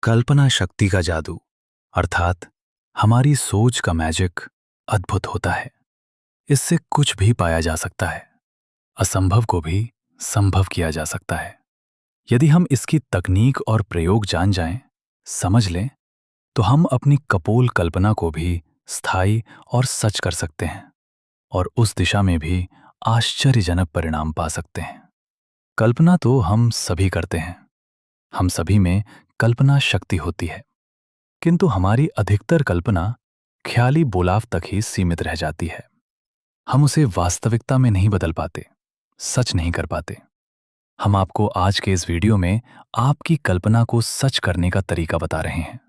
कल्पना शक्ति का जादू अर्थात हमारी सोच का मैजिक अद्भुत होता है। इससे कुछ भी पाया जा सकता है, असंभव को भी संभव किया जा सकता है। यदि हम इसकी तकनीक और प्रयोग जान जाएं, समझ लें, तो हम अपनी कपोल कल्पना को भी स्थायी और सच कर सकते हैं और उस दिशा में भी आश्चर्यजनक परिणाम पा सकते हैं। कल्पना तो हम सभी करते हैं, हम सभी में कल्पना शक्ति होती है, किंतु हमारी अधिकतर कल्पना ख्याली बोलाव तक ही सीमित रह जाती है। हम उसे वास्तविकता में नहीं बदल पाते, सच नहीं कर पाते। हम आपको आज के इस वीडियो में आपकी कल्पना को सच करने का तरीका बता रहे हैं।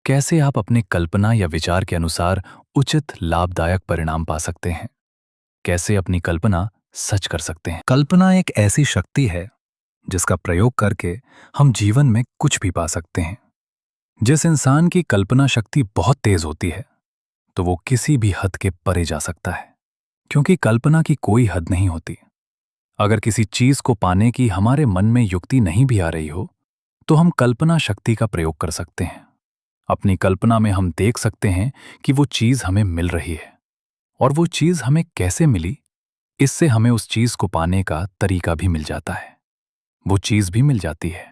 कैसे आप अपनी कल्पना या विचार के अनुसार उचित लाभदायक परिणाम पा सकते हैं, कैसे अपनी कल्पना सच कर सकते हैं। कल्पना एक ऐसी शक्ति है जिसका प्रयोग करके हम जीवन में कुछ भी पा सकते हैं। जिस इंसान की कल्पना शक्ति बहुत तेज होती है, तो वो किसी भी हद के परे जा सकता है, क्योंकि कल्पना की कोई हद नहीं होती। अगर किसी चीज को पाने की हमारे मन में युक्ति नहीं भी आ रही हो, तो हम कल्पना शक्ति का प्रयोग कर सकते हैं। अपनी कल्पना में हम देख सकते हैं कि वो चीज हमें मिल रही है, और वो चीज हमें कैसे मिली, इससे हमें उस चीज को पाने का तरीका भी मिल जाता है। वो चीज भी मिल जाती है।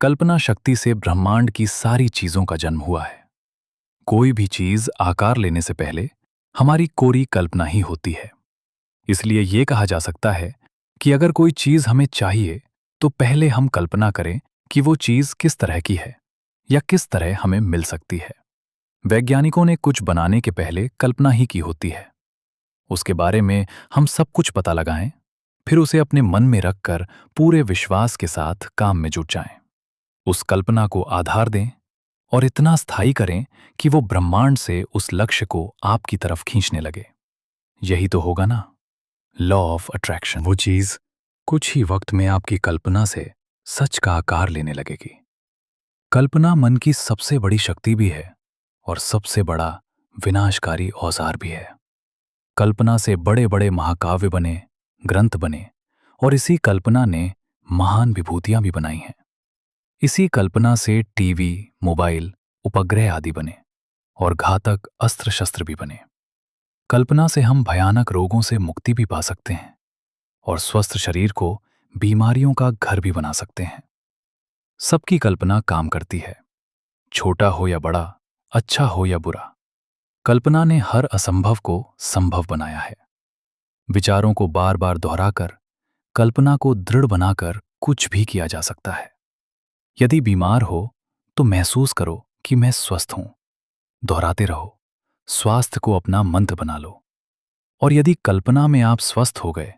कल्पना शक्ति से ब्रह्मांड की सारी चीजों का जन्म हुआ है। कोई भी चीज आकार लेने से पहले हमारी कोरी कल्पना ही होती है। इसलिए यह कहा जा सकता है कि अगर कोई चीज हमें चाहिए, तो पहले हम कल्पना करें कि वो चीज किस तरह की है या किस तरह हमें मिल सकती है। वैज्ञानिकों ने कुछ बनाने के पहले कल्पना ही की होती है। उसके बारे में हम सब कुछ पता लगाएं, फिर उसे अपने मन में रखकर पूरे विश्वास के साथ काम में जुट जाएं। उस कल्पना को आधार दें और इतना स्थायी करें कि वो ब्रह्मांड से उस लक्ष्य को आपकी तरफ खींचने लगे। यही तो होगा ना, लॉ ऑफ अट्रैक्शन। वो चीज कुछ ही वक्त में आपकी कल्पना से सच का आकार लेने लगेगी। कल्पना मन की सबसे बड़ी शक्ति भी है और सबसे बड़ा विनाशकारी औजार भी है। कल्पना से बड़े बड़े महाकाव्य बने, ग्रंथ बने, और इसी कल्पना ने महान विभूतियां भी बनाई हैं। इसी कल्पना से टीवी, मोबाइल, उपग्रह आदि बने और घातक अस्त्र शस्त्र भी बने। कल्पना से हम भयानक रोगों से मुक्ति भी पा सकते हैं और स्वस्थ शरीर को बीमारियों का घर भी बना सकते हैं। सबकी कल्पना काम करती है, छोटा हो या बड़ा, अच्छा हो या बुरा। कल्पना ने हर असंभव को संभव बनाया है। विचारों को बार बार दोहराकर, कल्पना को दृढ़ बनाकर कुछ भी किया जा सकता है। यदि बीमार हो तो महसूस करो कि मैं स्वस्थ हूं। दोहराते रहो, स्वास्थ्य को अपना मंत्र बना लो। और यदि कल्पना में आप स्वस्थ हो गए,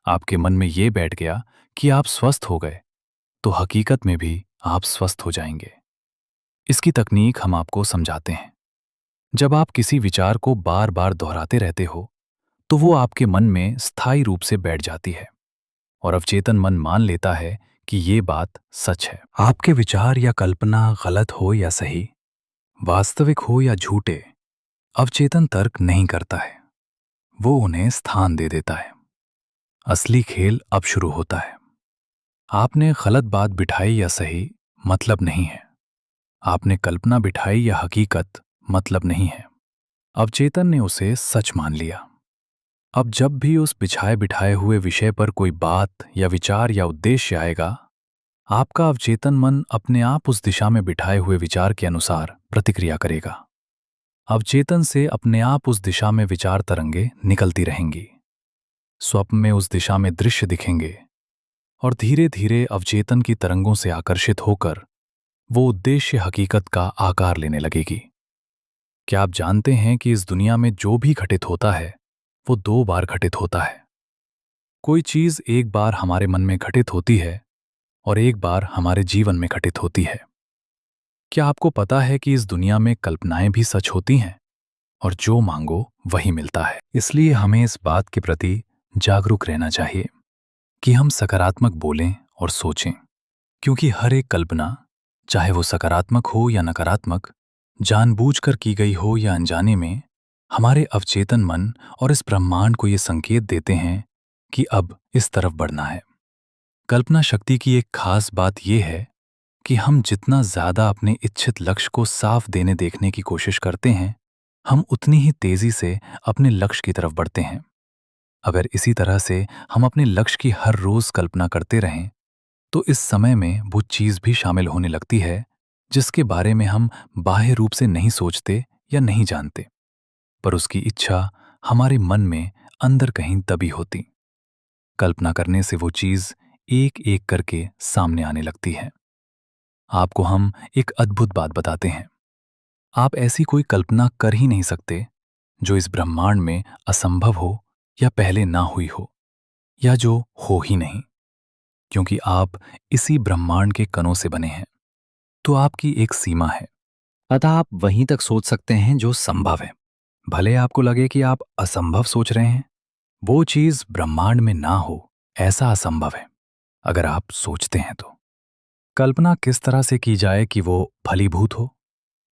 आपके मन में यह बैठ गया कि आप स्वस्थ हो गए, तो हकीकत में भी आप स्वस्थ हो जाएंगे। इसकी तकनीक हम आपको समझाते हैं। जब आप किसी विचार को बार बार दोहराते रहते हो, तो वो आपके मन में स्थायी रूप से बैठ जाती है और अवचेतन मन मान लेता है कि ये बात सच है। आपके विचार या कल्पना गलत हो या सही, वास्तविक हो या झूठे, अवचेतन तर्क नहीं करता है, वो उन्हें स्थान दे देता है। असली खेल अब शुरू होता है। आपने गलत बात बिठाई या सही, मतलब नहीं है। आपने कल्पना बिठाई या हकीकत, मतलब नहीं है। अवचेतन ने उसे सच मान लिया। अब जब भी उस बिछाए बिठाए हुए विषय पर कोई बात या विचार या उद्देश्य आएगा, आपका अवचेतन मन अपने आप उस दिशा में बिठाए हुए विचार के अनुसार प्रतिक्रिया करेगा। अवचेतन से अपने आप उस दिशा में विचार तरंगे निकलती रहेंगी। स्वप्न में उस दिशा में दृश्य दिखेंगे और धीरे धीरे अवचेतन की तरंगों से आकर्षित होकर वो उद्देश्य हकीकत का आकार लेने लगेगी। क्या आप जानते हैं कि इस दुनिया में जो भी घटित होता है, वो 2 बार घटित होता है। कोई चीज एक बार हमारे मन में घटित होती है और एक बार हमारे जीवन में घटित होती है। क्या आपको पता है कि इस दुनिया में कल्पनाएं भी सच होती हैं और जो मांगो वही मिलता है। इसलिए हमें इस बात के प्रति जागरूक रहना चाहिए कि हम सकारात्मक बोलें और सोचें, क्योंकि हर एक कल्पना, चाहे वो सकारात्मक हो या नकारात्मक, जानबूझकर की गई हो या अनजाने में, हमारे अवचेतन मन और इस ब्रह्मांड को ये संकेत देते हैं कि अब इस तरफ बढ़ना है। कल्पना शक्ति की एक खास बात यह है कि हम जितना ज़्यादा अपने इच्छित लक्ष्य को साफ देने देखने की कोशिश करते हैं, हम उतनी ही तेज़ी से अपने लक्ष्य की तरफ बढ़ते हैं। अगर इसी तरह से हम अपने लक्ष्य की हर रोज़ कल्पना करते रहें, तो इस समय में वो चीज़ भी शामिल होने लगती है, जिसके बारे में हम बाह्य रूप से नहीं सोचते या नहीं जानते, पर उसकी इच्छा हमारे मन में अंदर कहीं दबी होती। कल्पना करने से वो चीज़ एक-एक करके सामने आने लगती है। आपको हम एक अद्भुत बात बताते हैं। आप ऐसी कोई कल्पना कर ही नहीं सकते, जो इस ब्रह्मांड में असंभव हो या पहले ना हुई हो, या जो हो ही नहीं, क्योंकि आप इसी ब्रह्मांड के कणों से बने हैं। तो आपकी एक सीमा है। अतः आप वहीं तक सोच सकते हैं जो संभव है। भले आपको लगे कि आप असंभव सोच रहे हैं, वो चीज़ ब्रह्मांड में ना हो, ऐसा असंभव है, अगर आप सोचते हैं तो। कल्पना किस तरह से की जाए कि वो फलीभूत हो?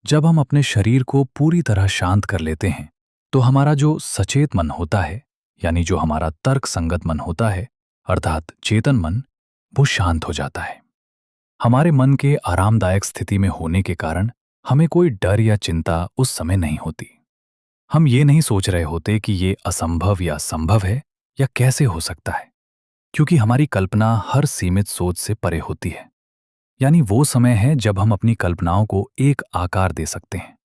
जब हम अपने शरीर को पूरी तरह शांत कर लेते हैं, तो हमारा जो सचेत मन होता है, यानी जो हमारा तर्क संगत मन होता है, अर्थात चेतन मन, वो शांत हो जाता है। हमारे मन के आरामदायक स्थिति में होने के कारण हमें कोई डर या चिंता उस समय नहीं होती। हम ये नहीं सोच रहे होते कि ये असंभव या संभव है या कैसे हो सकता है, क्योंकि हमारी कल्पना हर सीमित सोच से परे होती है। यानी वो समय है जब हम अपनी कल्पनाओं को एक आकार दे सकते हैं।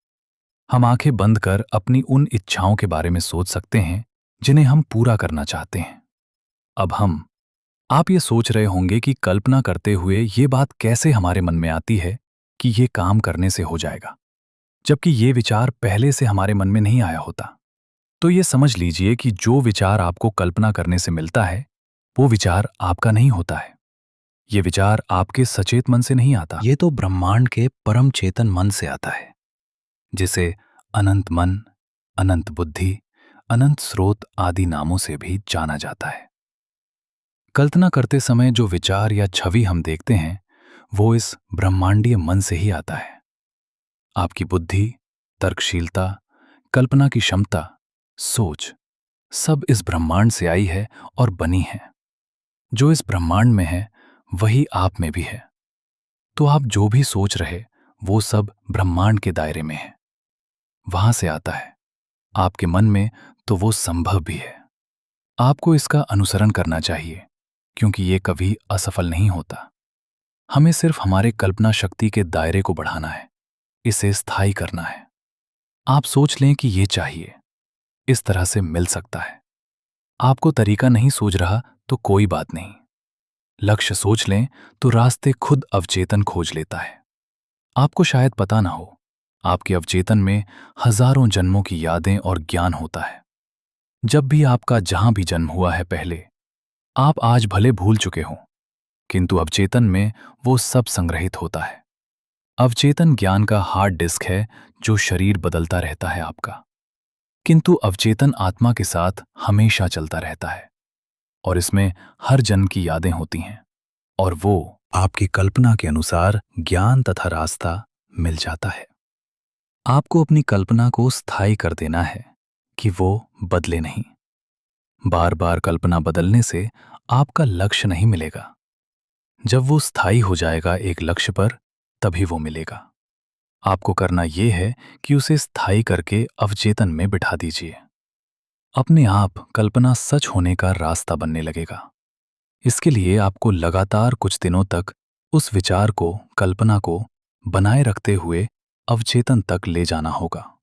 हम आंखें बंद कर अपनी उन इच्छाओं के बारे में सोच सकते हैं जिन्हें हम पूरा करना चाहते हैं। अब आप ये सोच रहे होंगे कि कल्पना करते हुए ये बात कैसे हमारे मन में आती है कि ये काम करने से हो जाएगा, जबकि ये विचार पहले से हमारे मन में नहीं आया होता। तो ये समझ लीजिए कि जो विचार आपको कल्पना करने से मिलता है, वो विचार आपका नहीं होता है। ये विचार आपके सचेत मन से नहीं आता, ये तो ब्रह्मांड के परम चेतन मन से आता है, जिसे अनंत मन, अनंत बुद्धि, अनंत स्रोत आदि नामों से भी जाना जाता है। कल्पना करते समय जो विचार या छवि हम देखते हैं, वो इस ब्रह्मांडीय मन से ही आता है। आपकी बुद्धि, तर्कशीलता, कल्पना की क्षमता, सोच, सब इस ब्रह्मांड से आई है और बनी है। जो इस ब्रह्मांड में है, वही आप में भी है। तो आप जो भी सोच रहे, वो सब ब्रह्मांड के दायरे में है, वहां से आता है। आपके मन में तो वो संभव भी है। आपको इसका अनुसरण करना चाहिए, क्योंकि ये कभी असफल नहीं होता। हमें सिर्फ हमारे कल्पना शक्ति के दायरे को बढ़ाना है, इसे स्थायी करना है। आप सोच लें कि ये चाहिए, इस तरह से मिल सकता है। आपको तरीका नहीं सूझ रहा तो कोई बात नहीं। लक्ष्य सोच लें तो रास्ते खुद अवचेतन खोज लेता है। आपको शायद पता ना हो, आपके अवचेतन में हजारों जन्मों की यादें और ज्ञान होता है। जब भी आपका जहां भी जन्म हुआ है पहले, आप आज भले भूल चुके हों, किंतु अवचेतन में वो सब संग्रहित होता है। अवचेतन ज्ञान का हार्ड डिस्क है जो शरीर बदलता रहता है आपका, किंतु अवचेतन आत्मा के साथ हमेशा चलता रहता है, और इसमें हर जन्म की यादें होती हैं, और वो आपकी कल्पना के अनुसार ज्ञान तथा रास्ता मिल जाता है। आपको अपनी कल्पना को स्थायी कर देना है कि वो बदले नहीं। बार बार कल्पना बदलने से आपका लक्ष्य नहीं मिलेगा। जब वो स्थायी हो जाएगा एक लक्ष्य पर, तभी वो मिलेगा। आपको करना ये है कि उसे स्थायी करके अवचेतन में बिठा दीजिए। अपने आप कल्पना सच होने का रास्ता बनने लगेगा। इसके लिए आपको लगातार कुछ दिनों तक उस विचार को, कल्पना को बनाए रखते हुए अवचेतन तक ले जाना होगा।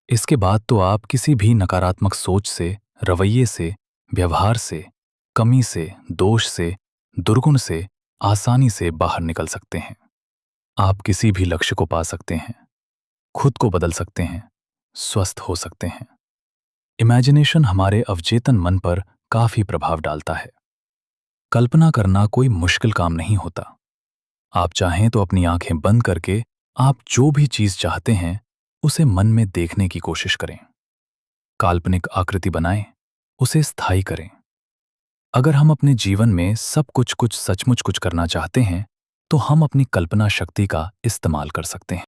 इसके बाद तो आप किसी भी नकारात्मक सोच से, रवैये से, व्यवहार से, कमी से, दोष से, दुर्गुण से आसानी से बाहर निकल सकते हैं। आप किसी भी लक्ष्य को पा सकते हैं, खुद को बदल सकते हैं, स्वस्थ हो सकते हैं। इमेजिनेशन हमारे अवचेतन मन पर काफी प्रभाव डालता है। कल्पना करना कोई मुश्किल काम नहीं होता। आप चाहें तो अपनी आंखें बंद करके आप जो भी चीज चाहते हैं, उसे मन में देखने की कोशिश करें। काल्पनिक आकृति बनाएं, उसे स्थायी करें। अगर हम अपने जीवन में सब कुछ सचमुच कुछ करना चाहते हैं, तो हम अपनी कल्पना शक्ति का इस्तेमाल कर सकते हैं।